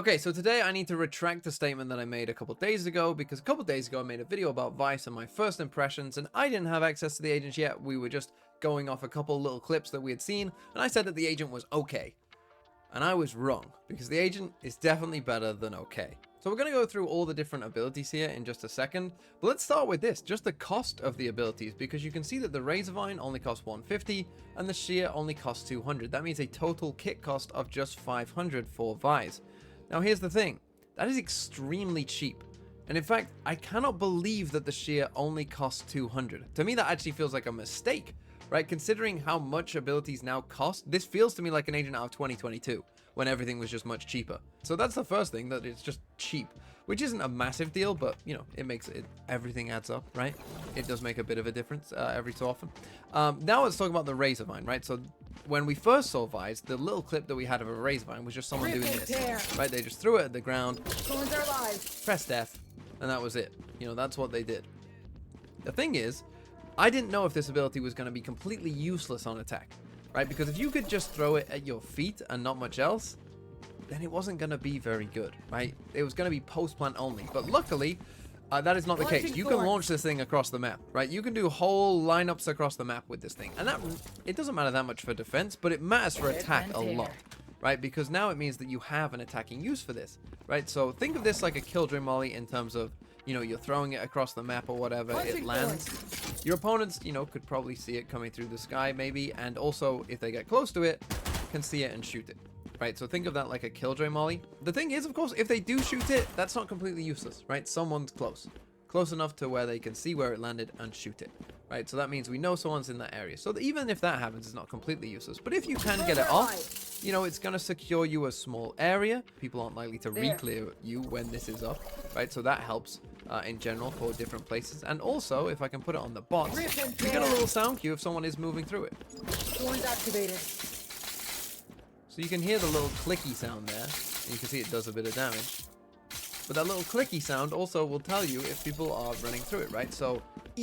Okay, so today I need to retract the statement that I made a couple days ago, because a couple days ago I made a video about Vyse and my first impressions, and I didn't have access to the agent yet. We were just going off a couple little clips that we had seen, and I said that the agent was okay. And I was wrong, because the agent is definitely better than okay. So we're going to go through all the different abilities here in just a second, but let's start with this, just the cost of the abilities, because you can see that the Razorvine only costs 150 and the Shear only costs 200. That means a total kit cost of just 500 for Vyse. Now here's the thing, that is extremely cheap. And in fact, I cannot believe that the Shear only costs 200. To me, that actually feels like a mistake, right? Considering how much abilities now cost, this feels to me like an agent out of 2022, when everything was just much cheaper. So that's the first thing, that it's just cheap, which isn't a massive deal, but you know, it makes it, everything adds up, right? It does make a bit of a difference every so often. Now let's talk about the Razorvine, right? So when we first saw Vyse, the little clip that we had of a Razorvine was just someone doing this, right? They just threw it at the ground, pressed F, and that was it. You know, that's what they did. The thing is, I didn't know if this ability was going to be completely useless on attack, right? Because if you could just throw it at your feet and not much else, then it wasn't going to be very good, right? It was going to be post-plant only. But luckily, that is not the case. You can launch this thing across the map, right? You can do whole lineups across the map with this thing. And that, it doesn't matter that much for defense, but it matters for attack a lot, right? Because now it means that you have an attacking use for this, right? So think of this like a killjoy molly in terms of, you know, you're throwing it across the map or whatever, it lands. Your opponents, you know, could probably see it coming through the sky maybe, and also if they get close to it, can see it and shoot it, right? So think of that like a killjoy molly. The thing is, of course, if they do shoot it, that's not completely useless, right? Someone's close enough to where they can see where it landed and shoot it, right? So that means we know someone's in that area. So that even if that happens, it's not completely useless. But if you can get it off, you know, it's going to secure you a small area. People aren't likely to re-clear you when this is up, right? So that helps in general for different places. And also, if I can put it on the bots, you get a little sound cue if someone is moving through it. Thorns activated. So you can hear the little clicky sound there. And you can see it does a bit of damage. But that little clicky sound also will tell you if people are running through it, right? So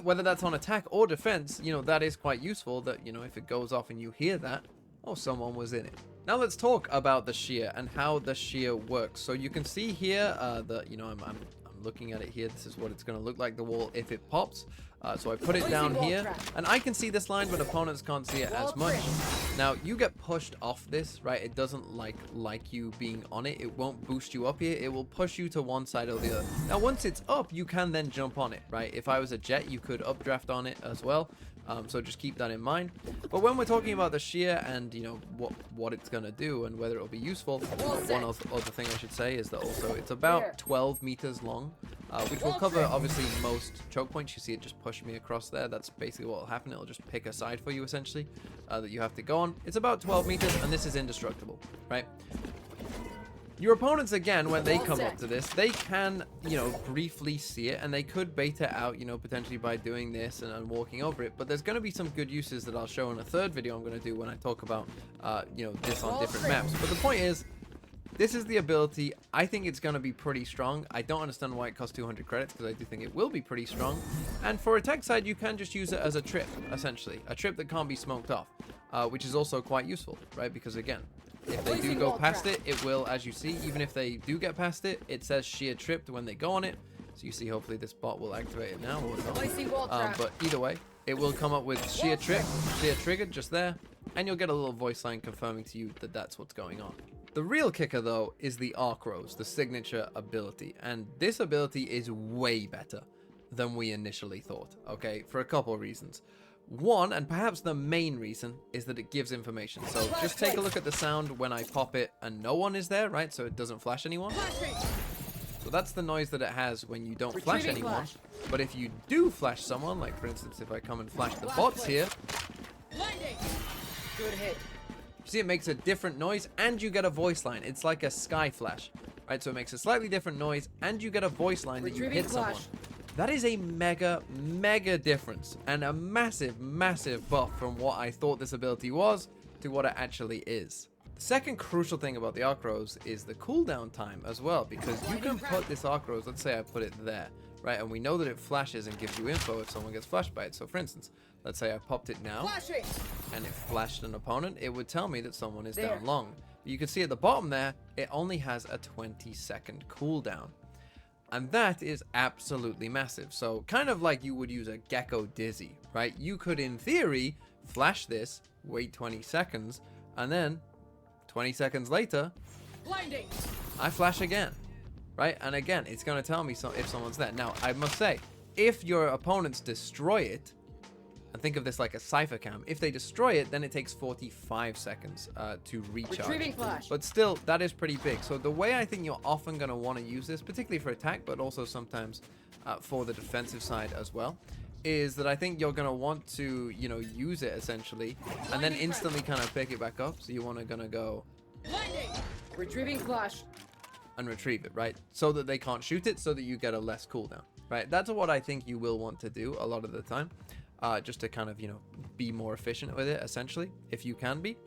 whether that's on attack or defense, you know, that is quite useful that, you know, if it goes off and you hear that, oh, someone was in it. Now let's talk about the Shear and how the Shear works. So you can see here that, you know, I'm looking at it here. This is what it's going to look like, the wall, if it pops. So I put it down here, and I can see this line, but opponents can't see it as much. Now, you get pushed off this, right? It doesn't like you being on it. It won't boost you up here. It will push you to one side or the other. Now, once it's up, you can then jump on it, right? If I was a jet, you could updraft on it as well. So just keep that in mind. But when we're talking about the Shear and, you know, what it's going to do and whether it'll be useful, one other thing I should say is that also it's about 12 meters long, which will cover, obviously, most choke points. You see it just push me across there. That's basically what will happen. It'll just pick a side for you, essentially, that you have to go on. It's about 12 meters, and this is indestructible, right? Your opponents, again, when they come up to this, they can, you know, briefly see it, and they could bait it out, you know, potentially by doing this and walking over it. But there's going to be some good uses that I'll show in a third video I'm going to do when I talk about, you know, this on different maps. But the point is, this is the ability. I think it's going to be pretty strong. I don't understand why it costs 200 credits, because I do think it will be pretty strong. And for attack side, you can just use it as a trip, essentially. A trip that can't be smoked off, which is also quite useful, right? Because, again, if they do go past it, it will, as you see, even if they do get past it, it says Shear tripped when they go on it. So you see, hopefully this bot will activate it now or not. But either way, it will come up with Shear trip, Shear triggered just there, and you'll get a little voice line confirming to you that that's what's going on. The real kicker, though, is the Arc Rose, the signature ability. And this ability is way better than we initially thought, okay, for a couple of reasons. One, and perhaps the main reason, is that it gives information. So just take a look at the sound when I pop it and no one is there, right? So it doesn't flash anyone. So that's the noise that it has when you don't flash anyone. But if you do flash someone, like for instance, if I come and flash the bots here, Good hit. you see it makes a different noise and you get a voice line. It's like a sky flash, right? So it makes a slightly different noise and you get a voice line that you hit someone. That is a mega difference and a massive buff from what I thought this ability was to what it actually is. The second crucial thing about the Arc Rose is the cooldown time as well, because you can put this Arc Rose, let's say I put it there, right? And we know that it flashes and gives you info if someone gets flashed by it. So for instance, let's say I popped it now and it flashed an opponent, it would tell me that someone is down long. You can see at the bottom there, it only has a 20-second cooldown. And that is absolutely massive. So kind of like you would use a Gecko Dizzy, right? You could, in theory, flash this, wait 20 seconds, and then 20 seconds later, Blinding. I flash again, right? And again, it's going to tell me if someone's there. Now, I must say, if your opponents destroy it, and think of this like a Cypher Cam, if they destroy it, then it takes 45 seconds to recharge. Retrieving flash. But still, that is pretty big. So the way I think you're often going to want to use this, particularly for attack, but also sometimes for the defensive side as well, is that I think you're going to want to, you know, use it essentially, and then instantly kind of pick it back up. So you want to go Blinding. Retrieving flash. and retrieve it, right? So that they can't shoot it, so that you get a less cooldown, right? That's what I think you will want to do a lot of the time. Just to kind of, you know, be more efficient with it, essentially, if you can be.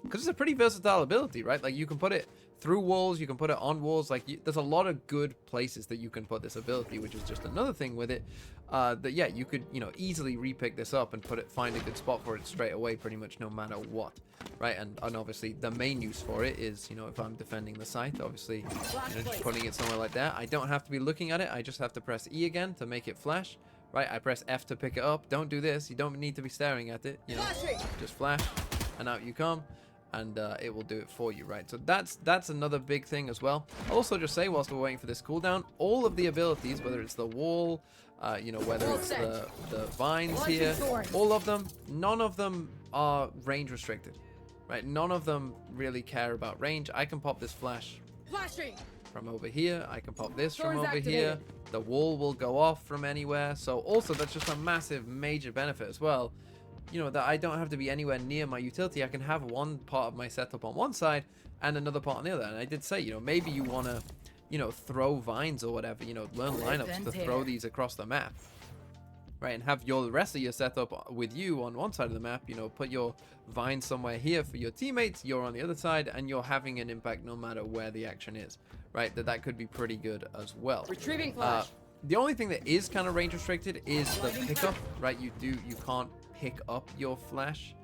Because it's a pretty versatile ability, right? Like, you can put it through walls, you can put it on walls. Like, there's a lot of good places that you can put this ability, which is just another thing with it. That, yeah, you could, you know, easily repick this up and find a good spot for it straight away, pretty much no matter what, right? And obviously, the main use for it is, you know, if I'm defending the site, obviously, you know, just putting it somewhere like that. I don't have to be looking at it. I just have to press E again to make it flash. Right, I press F to pick it up. Don't do this. You don't need to be staring at it. You know, just flash, and out you come, and it will do it for you. Right, so that's another big thing as well. I'll also just say, whilst we're waiting for this cooldown, all of the abilities, whether it's the wall, you know, whether it's the vines here, all of them, none of them are range restricted. Right, none of them really care about range. I can pop this flash from over here. I can pop this from over here. The wall will go off from anywhere. So also, that's just a massive, major benefit as well. You know, that I don't have to be anywhere near my utility. I can have one part of my setup on one side and another part on the other. And I did say, you know, maybe you want to, you know, throw vines or whatever, you know, learn lineups to throw these across the map. Right, and have the rest of your setup with you on one side of the map, you know, put your vine somewhere here for your teammates, you're on the other side, and you're having an impact no matter where the action is, right? That could be pretty good as well. Retrieving flash. The only thing that is kind of range restricted is the pickup, right? You can't pick up your flash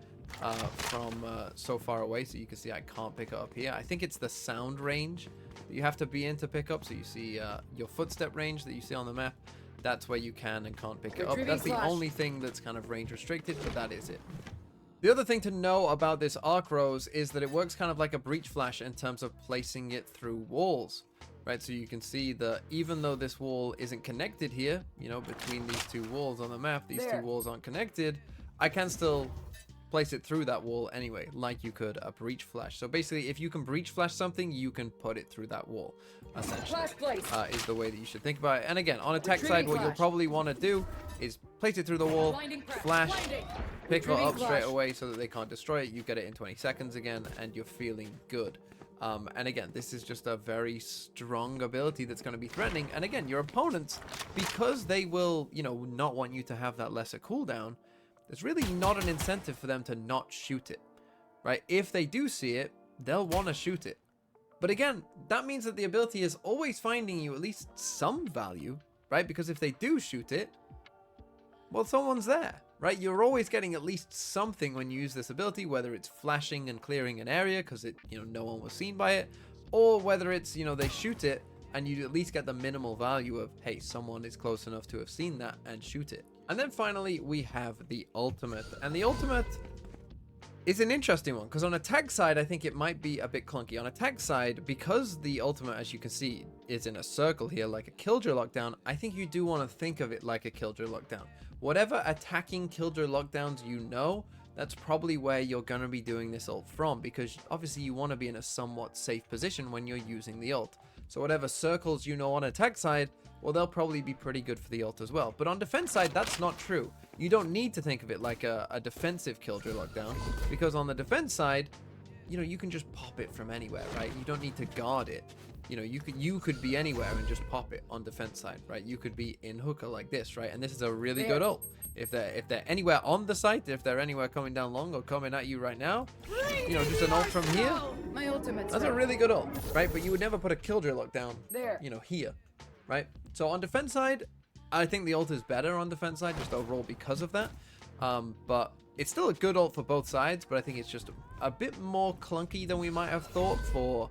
from so far away, so you can see I can't pick it up here. I think it's the sound range that you have to be in to pick up, so you see your footstep range that you see on the map. That's where you can and can't pick it up. That's the only thing that's kind of range restricted, but that is it. The other thing to know about this arc rose is that it works kind of like a breach flash in terms of placing it through walls, right? So you can see that even though this wall isn't connected here, you know, between these two walls on the map, these two walls aren't connected, I can still place it through that wall anyway, like you could a breach flash. So basically, if you can breach flash something, you can put it through that wall, essentially, is the way that you should think about it. And again, on attack side, what you'll probably want to do is place it through the wall, flash, pick it up straight away so that they can't destroy it. You get it in 20 seconds again, and you're feeling good. And again, this is just a very strong ability that's going to be threatening. And again, your opponents, because they will, you know, not want you to have that lesser cooldown, there's really not an incentive for them to not shoot it, right? If they do see it, they'll want to shoot it. But again, that means that the ability is always finding you at least some value, right? Because if they do shoot it, well, someone's there, right? You're always getting at least something when you use this ability, whether it's flashing and clearing an area because it, you know, no one was seen by it, or whether it's, you know, they shoot it and you at least get the minimal value of, hey, someone is close enough to have seen that and shoot it. And then finally, we have the ultimate. And the ultimate is an interesting one, because on attack side, I think it might be a bit clunky. On attack side, because the ultimate, as you can see, is in a circle here, like a Killjoy lockdown, I think you do want to think of it like a Killjoy lockdown. Whatever attacking Killjoy lockdowns you know, that's probably where you're going to be doing this ult from, because obviously you want to be in a somewhat safe position when you're using the ult. So whatever circles you know on attack side, well, they'll probably be pretty good for the ult as well. But on defense side, that's not true. You don't need to think of it like a defensive Killjoy lockdown, because on the defense side, you know, you can just pop it from anywhere, right? You don't need to guard it. You know, you could be anywhere and just pop it on defense side, right? You could be in hooker like this, right? And this is a really good ult. If they're anywhere on the site, if they're anywhere coming down long or coming at you right now, you know, just an ult from here, my ultimate's that's a really good ult, right? But you would never put a Killjoy lockdown, you know, here, right? So on defense side, I think the ult is better on defense side, just overall because of that. But it's still a good ult for both sides, but I think it's just a bit more clunky than we might have thought for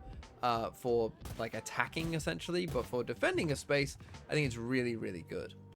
like attacking essentially, but for defending a space, I think it's really, really good.